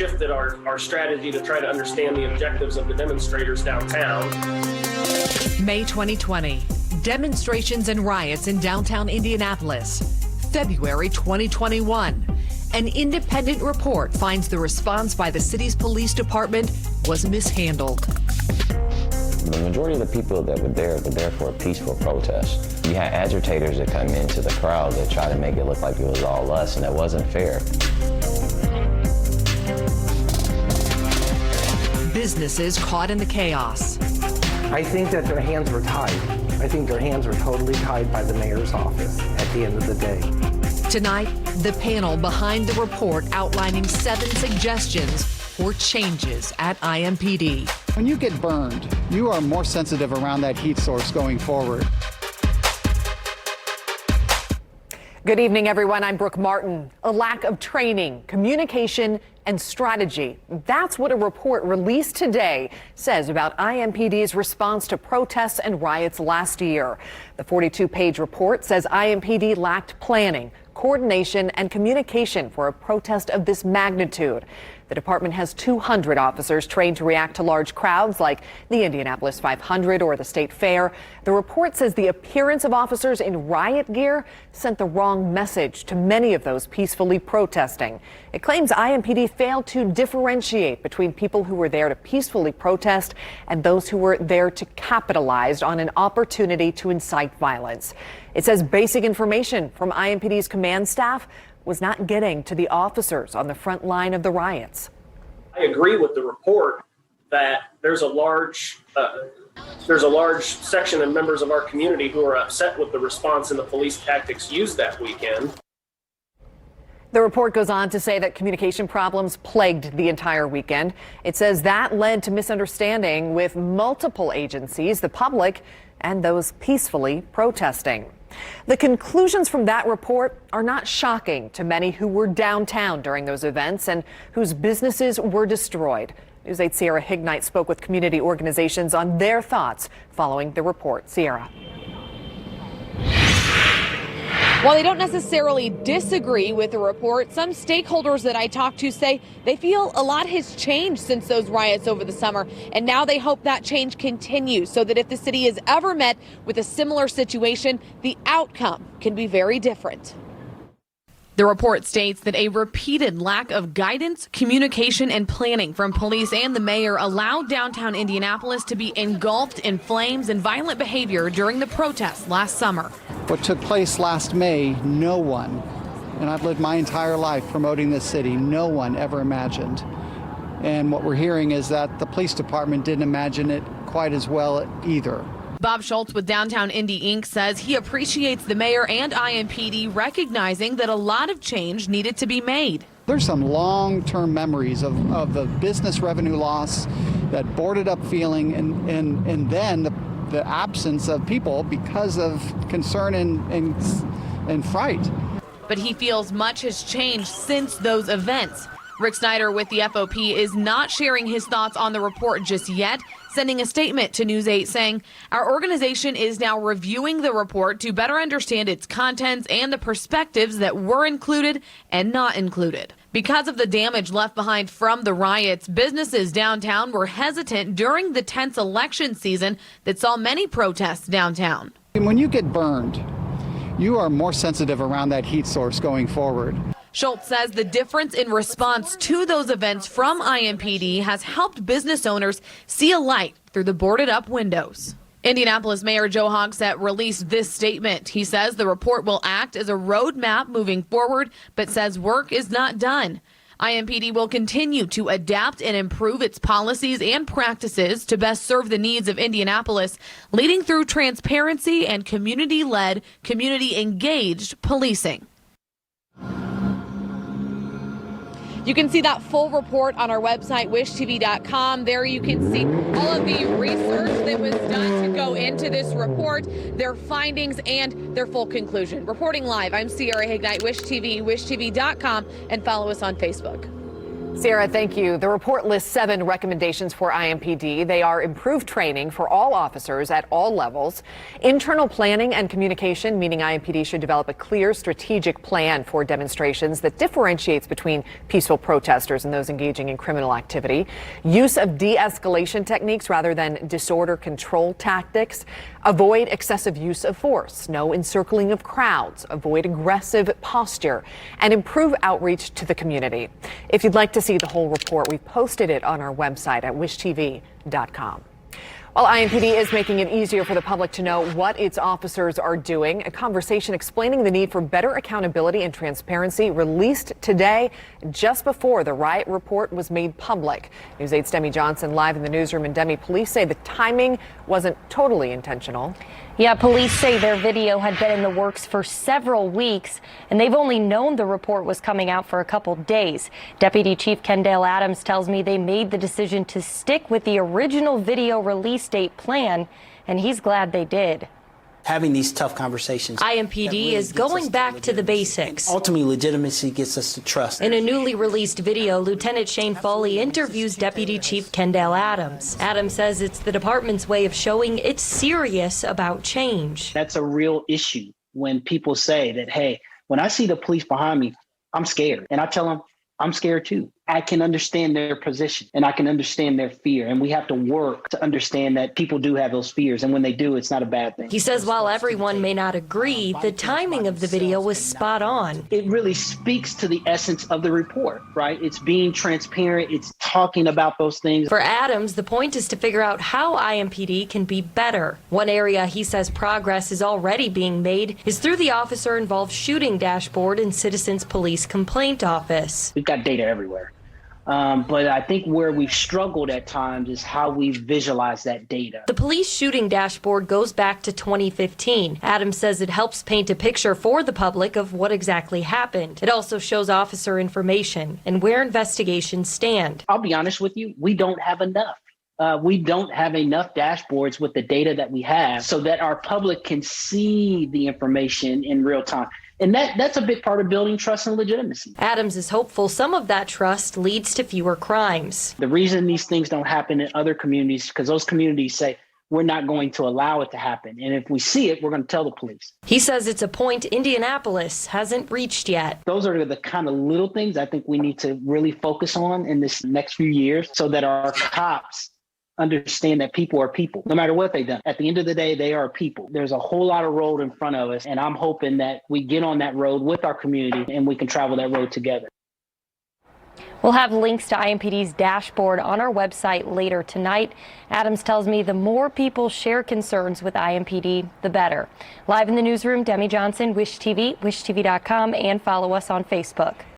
shifted our strategy to try to understand the objectives of the demonstrators downtown. May 2020, demonstrations and riots in downtown Indianapolis. February 2021, an independent report finds the response by the city's police department was mishandled. The majority of the people that were there for a peaceful protest. You had agitators that come into the crowd that try to make it look like it was all us, and that wasn't fair. Businesses caught in the chaos. I think that their hands were tied. I think their hands were totally tied by the mayor's office at the end of the day. Tonight, the panel behind the report outlining 7 suggestions for changes at IMPD. When you get burned, you are more sensitive around that heat source going forward. Good evening, everyone. I'm Brooke Martin. A lack of training, communication, and strategy. That's what a report released today says about IMPD's response to protests and riots last year. The 42-page report says IMPD lacked planning, coordination, and communication for a protest of this magnitude. The department has 200 officers trained to react to large crowds like the Indianapolis 500 or the State Fair. The report says the appearance of officers in riot gear sent the wrong message to many of those peacefully protesting. It claims IMPD failed to differentiate between people who were there to peacefully protest and those who were there to capitalize on an opportunity to incite violence. It says basic information from IMPD's command staff was not getting to the officers on the front line of the riots. I agree with the report that there's a large section of members of our community who are upset with the response and the police tactics used that weekend. The report goes on to say that communication problems plagued the entire weekend. It says that led to misunderstanding with multiple agencies, the public, and those peacefully protesting. The conclusions from that report are not shocking to many who were downtown during those events and whose businesses were destroyed. News 8 Sierra Hignite spoke with community organizations on their thoughts following the report. Sierra. While they don't necessarily disagree with the report, some stakeholders that I talked to say they feel a lot has changed since those riots over the summer, and now they hope that change continues so that if the city is ever met with a similar situation, the outcome can be very different. The report states that a repeated lack of guidance, communication, and planning from police and the mayor allowed downtown Indianapolis to be engulfed in flames and violent behavior during the protests last summer. What took place last May, no one, and I've lived my entire life promoting this city, no one ever imagined. And what we're hearing is that the police department didn't imagine it quite as well either. Bob Schultz with Downtown Indy Inc. says he appreciates the mayor and IMPD recognizing that a lot of change needed to be made. There's some long-term memories of the business revenue loss, that boarded up feeling, and then the absence of people because of concern and fright. But he feels much has changed since those events. Rick Snyder with the FOP is not sharing his thoughts on the report just yet, sending a statement to News 8 saying, "Our organization is now reviewing the report to better understand its contents and the perspectives that were included and not included." Because of the damage left behind from the riots, businesses downtown were hesitant during the tense election season that saw many protests downtown. When you get burned, you are more sensitive around that heat source going forward. Schultz says the difference in response to those events from IMPD has helped business owners see a light through the boarded up windows. Indianapolis Mayor Joe Hogsett released this statement. He says the report will act as a roadmap moving forward, but says work is not done. IMPD will continue to adapt and improve its policies and practices to best serve the needs of Indianapolis, leading through transparency and community-led, community-engaged policing. You can see that full report on our website, wishtv.com. There you can see all of the research that was done to go into this report, their findings, and their full conclusion. Reporting live, I'm Sierra Hignite, Wish TV, wishtv.com, and follow us on Facebook. Sarah, thank you. The report lists 7 recommendations for IMPD. They are improved training for all officers at all levels, internal planning and communication, meaning IMPD should develop a clear strategic plan for demonstrations that differentiates between peaceful protesters and those engaging in criminal activity, use of de-escalation techniques rather than disorder control tactics, avoid excessive use of force, no encircling of crowds, avoid aggressive posture, and improve outreach to the community. If you'd like to see the whole report, we've posted it on our website at wishtv.com. While IMPD is making it easier for the public to know what its officers are doing, a conversation explaining the need for better accountability and transparency released today just before the riot report was made public. News 8's Demi Johnson live in the newsroom. And Demi, police say the timing wasn't totally intentional. Yeah, police say their video had been in the works for several weeks, and they've only known the report was coming out for a couple days. Deputy Chief Kendall Adams tells me they made the decision to stick with the original video release date plan, and he's glad they did. Having these tough conversations. IMPD really is going back to the basics. Ultimately, legitimacy gets us to trust. In a newly released video, Lieutenant Shane Foley interviews Deputy Chief Kendall Adams. Adams says it's the department's way of showing it's serious about change. That's a real issue when people say that, hey, when I see the police behind me, I'm scared. And I tell them, I'm scared too. I can understand their position and I can understand their fear. And we have to work to understand that people do have those fears. And when they do, it's not a bad thing. He says while everyone may not agree, the timing of the video was spot on. It really speaks to the essence of the report, right? It's being transparent. It's talking about those things. For Adams, the point is to figure out how IMPD can be better. One area he says progress is already being made is through the officer-involved shooting dashboard in Citizens Police Complaint Office. We've got data everywhere. But I think where we've struggled at times is how we visualize that data. The police shooting dashboard goes back to 2015. Adams says it helps paint a picture for the public of what exactly happened. It also shows officer information and where investigations stand. I'll be honest with you, we don't have enough. We don't have enough dashboards with the data that we have so that our public can see the information in real time. And that's a big part of building trust and legitimacy. Adams is hopeful some of that trust leads to fewer crimes. The reason these things don't happen in other communities, because those communities say, we're not going to allow it to happen. And if we see it, we're going to tell the police. He says it's a point Indianapolis hasn't reached yet. Those are the kind of little things I think we need to really focus on in this next few years so that our cops understand that people are people, no matter what they've done. At the end of the day, they are people. There's a whole lot of road in front of us, and I'm hoping that we get on that road with our community and we can travel that road together. We'll have links to IMPD's dashboard on our website later tonight. Adams tells me the more people share concerns with IMPD, the better. Live in the newsroom, Demi Johnson, Wish TV, wishtv.com, and follow us on Facebook.